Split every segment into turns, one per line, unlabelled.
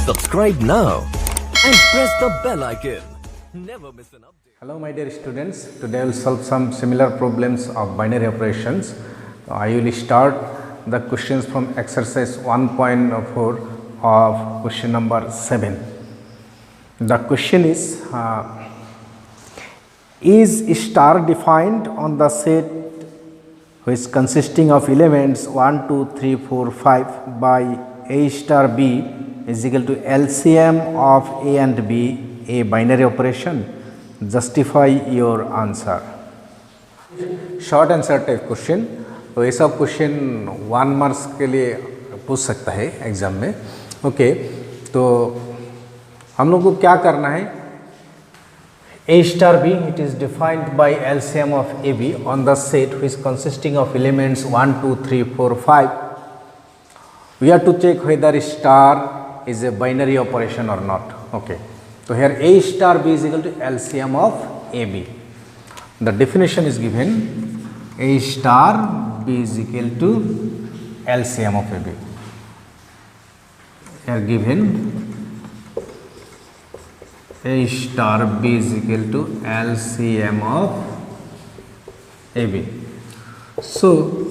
Subscribe now and press the bell icon. Never miss an update.
Hello my dear students, today I will solve some similar problems of binary operations. I will start the questions from exercise 1.4 of question number 7. The question is star defined on the set which is consisting of elements 1, 2, 3, 4, 5 by A star B is equal to LCM of A and B, a binary operation. Justify your answer. Short answer type question, तो ये सब question 1 marks के लिए पूछ सकता है exam में. Okay, तो हम लोग को क्या करना है, A star B, it is defined by LCM of AB on the set which is consisting of elements 1, 2, 3, 4, 5. We have to check whether star is a binary operation or not. Okay, so here A star B is equal to LCM of AB. The definition is given, A star B is equal to LCM of AB. Here given A star B is equal to LCM of AB. So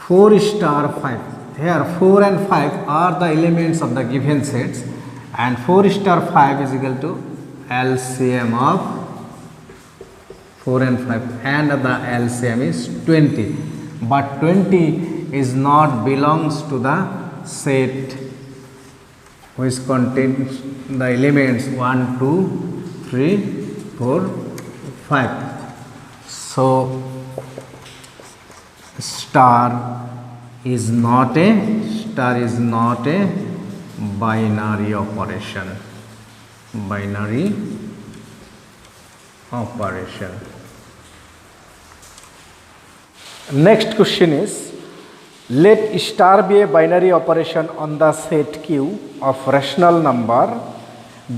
4 star 5, here 4 and 5 are the elements of the given sets, and 4 star 5 is equal to LCM of 4 and 5, and the LCM is 20, but 20 is not belongs to the set which contains the elements 1, 2, 3, 4, 5. So star is not a binary operation. Binary operation. Next question is, let star be a binary operation on the set Q of rational number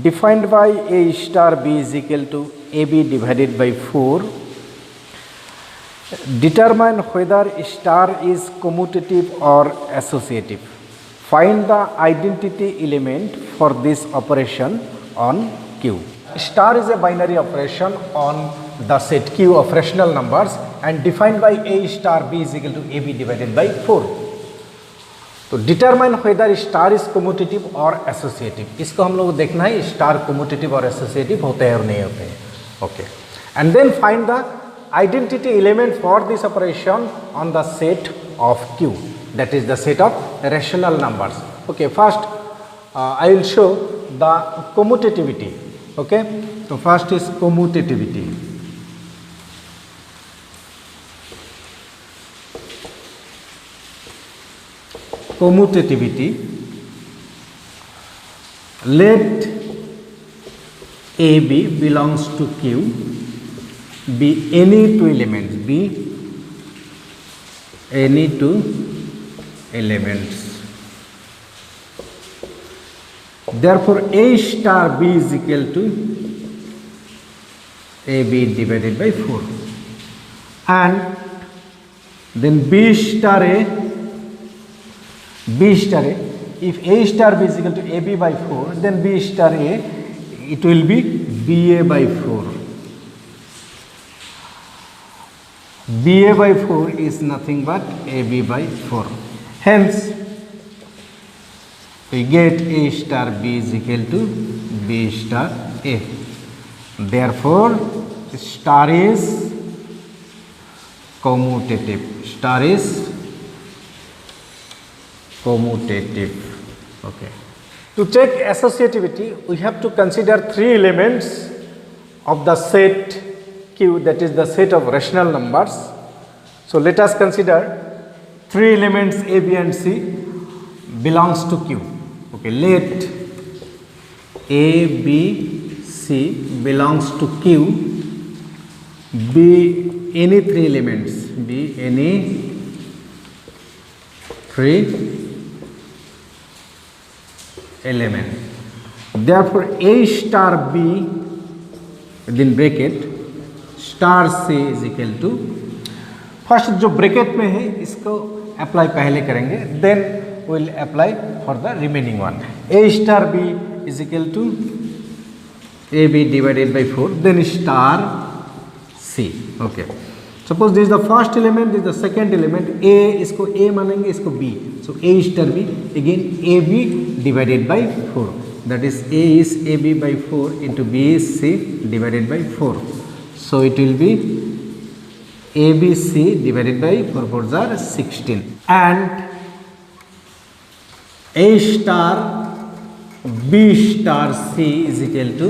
defined by A star B is equal to AB divided by 4. Determine whether star is commutative or associative. Find the identity element for this operation on Q. Star is a binary operation on the set Q of rational numbers and defined by A star B is equal to AB divided by 4. तो determine whether star is commutative or associative. इसको हम लोग देखना है star commutative और associative होते हैं और नहीं होते हैं. Okay, and then find the identity element for this operation on the set of Q, that is the set of rational numbers. Okay, first I will show the commutativity. Okay, so first is commutativity. Commutativity, let AB belongs to Q, be any two elements, be any two elements. Therefore A star B is equal to AB divided by 4, and then B star A, if A star B is equal to AB by 4, then B star A, it will be BA by 4. BA by 4 is nothing but AB by 4. Hence, we get A star B is equal to B star A. Therefore, star is commutative. Star is commutative. Okay. To check associativity, we have to consider 3 elements of the set Q, that is the set of rational numbers. So let us consider 3 elements A, B and C belongs to Q. Okay, let A, B, C belongs to Q, be any 3 elements, be any 3 element. Therefore A star B within bracket star से is equal to, first जो bracket में है इसको apply पहले करेंगे, then we'll apply for the remaining one. A star B is equal to AB divided by 4, then star C. Okay, suppose this is the first element, this is the second element. A इसको A मानेंगे, इसको B, so A star B again AB divided by 4, that is A is AB by 4 into B is C divided by 4, so it will be ABC divided by 4 4s are 16, and A star B star C is equal to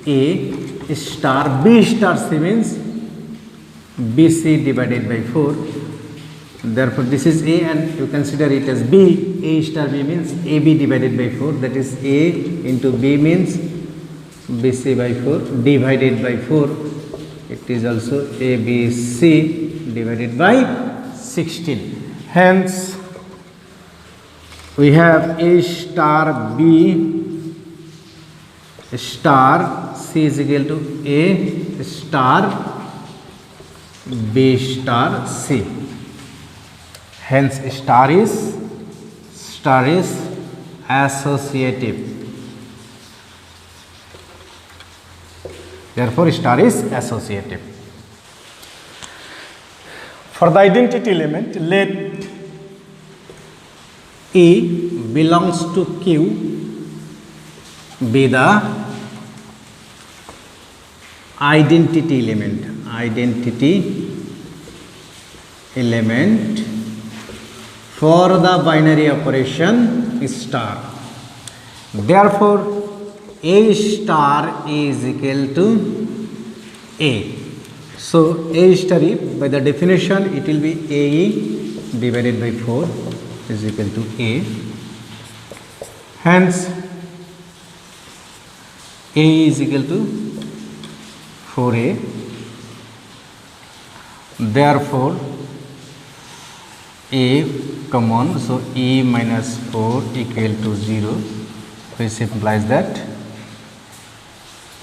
A star B star C means BC divided by 4. Therefore, this is A and you consider it as B. A star B means AB divided by 4, that is A into B means BC by 4 divided by 4. It is also ABC divided by 16. Hence, we have A star B star C is equal to A star B star C. Hence, star is associative. Therefore, star is associative. For the identity element, let E belongs to Q be the identity element for the binary operation star. Therefore, A star is equal to A. So, A star E, by the definition, it will be AE divided by 4 is equal to A. Hence, AE is equal to 4A. Therefore, A common, so E minus 4 equal to 0, which implies that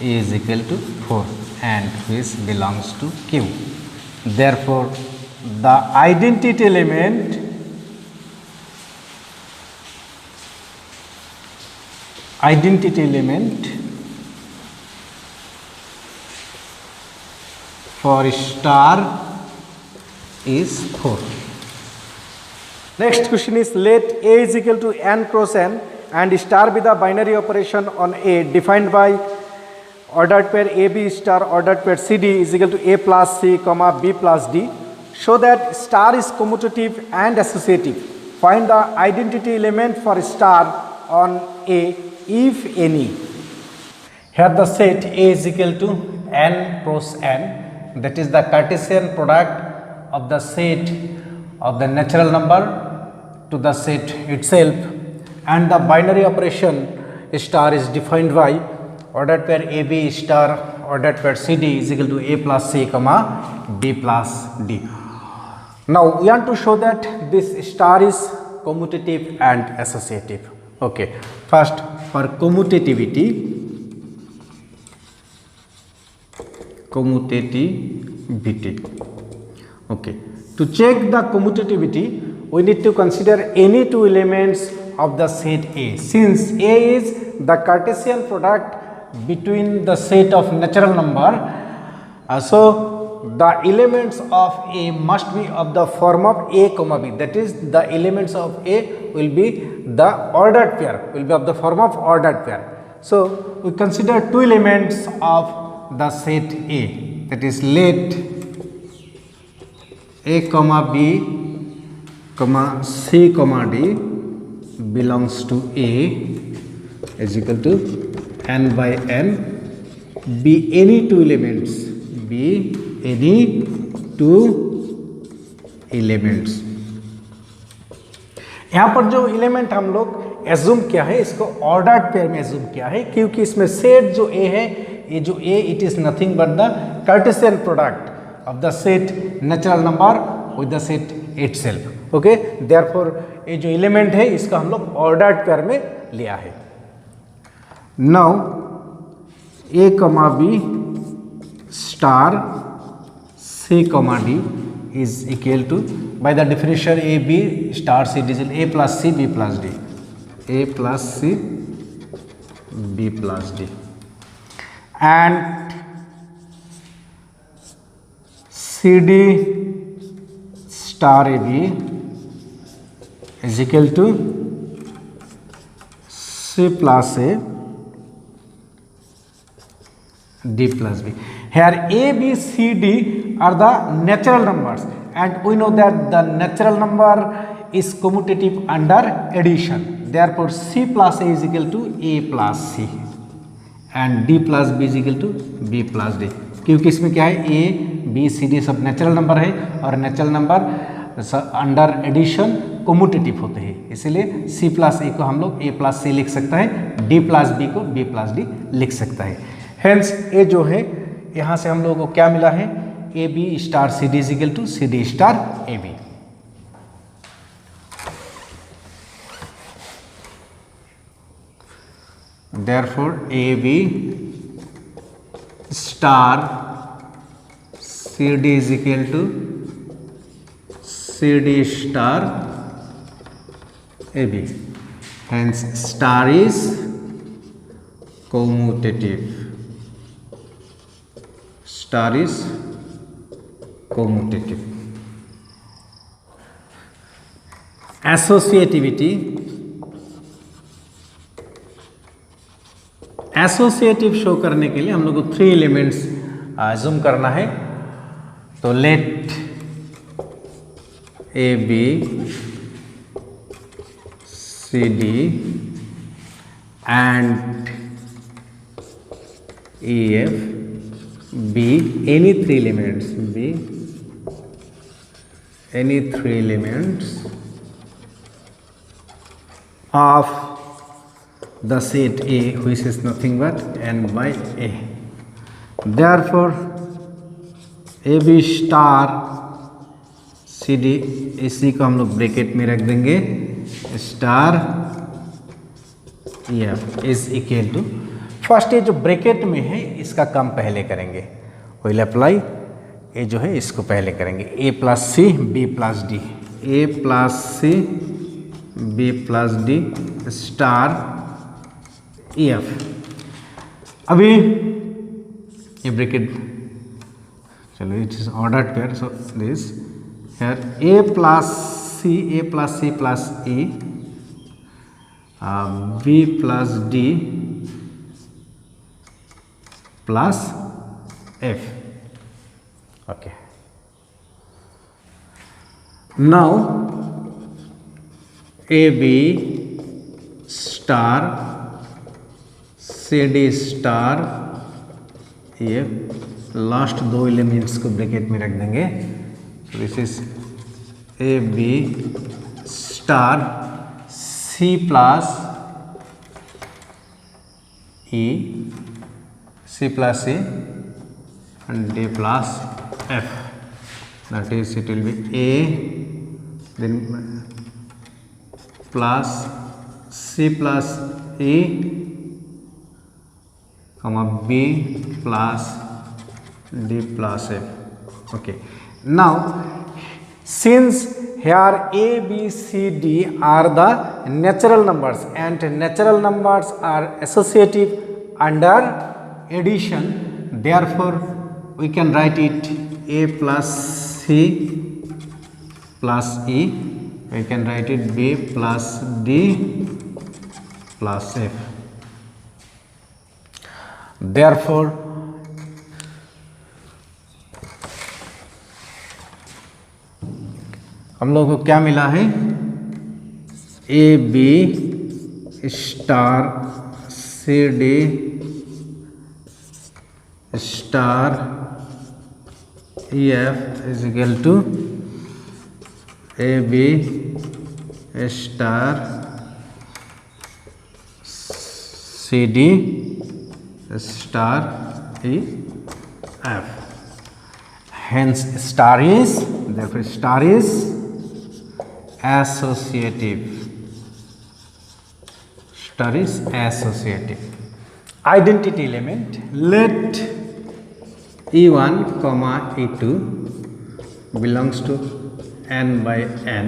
E is equal to 4 and which belongs to Q. Therefore, the identity element for star is 4. Next question is, let A is equal to n cross n and star be the binary operation on A defined by ordered pair AB star ordered pair CD is equal to A plus C comma B plus D. Show that star is commutative and associative. Find the identity element for star on A if any. Here the set A is equal to n cross n, that is the Cartesian product of the set of the natural number to the set itself, and the binary operation star is defined by ordered pair AB star ordered pair CD is equal to A plus C comma B plus D. Now, we want to show that this star is commutative and associative. Okay, first for commutativity, okay, to check the commutativity we need to consider any two elements of the set A. Since A is the Cartesian product between the set of natural number, so the elements of A must be of the form of A comma B, that is the elements of A will be the ordered pair, will be of the form of ordered pair. So, we consider two elements of the set A, that is let A comma B comma C comma D belongs to A is equal to n by n be any two elements, यहाँ पर जो element हम लोग assume किया है इसको ordered pair में assume किया है, क्योंकि इसमें सेट जो ए है, ये जो ए it is nothing but the Cartesian product of the set natural number with the set itself. Okay, therefore ये जो एलिमेंट है इसका हम लोग ऑर्डर्ड पेयर में लिया है. Now A comma B star C comma D is equal to, by the definition A B star C D is A plus C B plus D, A plus C B plus D, and C D star A B is equal to C plus A D plus B. Here A, B, C, D are the natural numbers, and we know that the natural number is commutative under addition. Therefore, C plus A is equal to A plus C and D plus B is equal to B plus D. क्योंकि इसमें क्या है, A, B, C, D सब natural number है और natural number under addition कोम्यूटेटिव होते हैं, इसीलिए C प्लस A को हम लोग A प्लस C लिख सकता है, D प्लस B को B प्लस D लिख सकता है. हेंस ए जो है यहाँ से हम लोगों को क्या मिला है, A B star C D is equal to C D star A B. Therefore A B star C D is equal to C D star A B. Hence star is commutative. Star is commutative. Associativity. Associative show करने के लिए हम लोग को 3 elements zoom करना है. तो let A B C D and E F be any 3 elements, be any 3 elements of the set A, which is nothing but n by A. Therefore A B star C D, इसी को हम लोग bracket में रख देंगे, star F is equal to, first ये जो bracket में है इसका काम पहले करेंगे, विल अप्लाई, ये जो है इसको पहले करेंगे, A plus C B plus D, A plus C B plus D star E F. अभी ये ब्रैकेट, चलो it is ordered pair, so this here A plus C plus E B plus D plus F. Okay. Now AB star CD star, ये last 2 elements को bracket में रख देंगे. So this is AB star C plus E, C plus C and D plus F. That is, it will be A then plus C plus E comma B plus D plus F. Okay. Now, since here A, B, C, D are the natural numbers and natural numbers are associative under addition, therefore we can write it A plus C plus E, we can write it B plus D plus F. Therefore हम लोगों को क्या मिला है, A B star C D star E F is equal to A B star C D star E F. Hence star is, therefore star is associative. Star is associative. Identity element, let E1 comma E2 belongs to n by n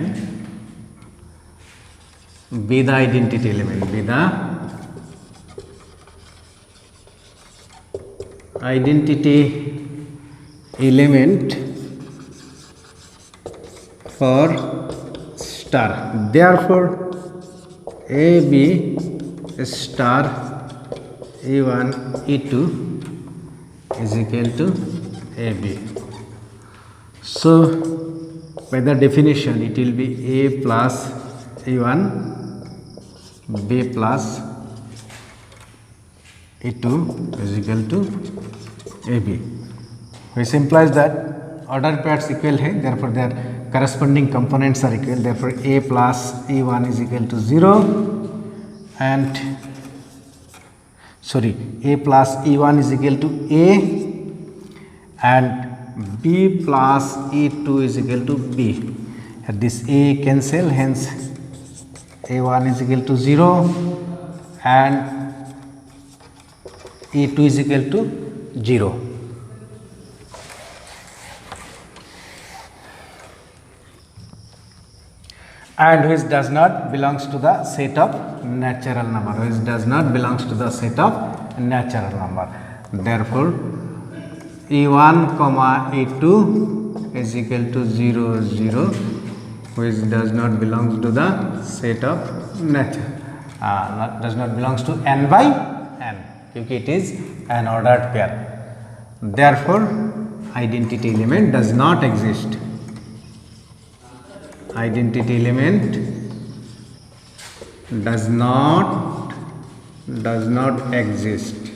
be the identity element, be the identity element for star. Therefore AB star E1 E2 is equal to AB. So by the definition it will be A plus E1 B plus E2 is equal to AB, which implies that order pairs equal hai, therefore their corresponding components are equal, therefore A plus E1 is equal to 0 and A plus E1 is equal to A and B plus E2 is equal to B. At this A cancel, hence A1 is equal to 0 and E2 is equal to 0. And which does not belongs to the set of natural number, which does not belongs to the set of natural number. Therefore E1 comma E2 is equal to 0 0, which does not belongs to the set of nature, does not belongs to n by n, because it is an ordered pair. Therefore identity element does not exist. Identity element does not exist.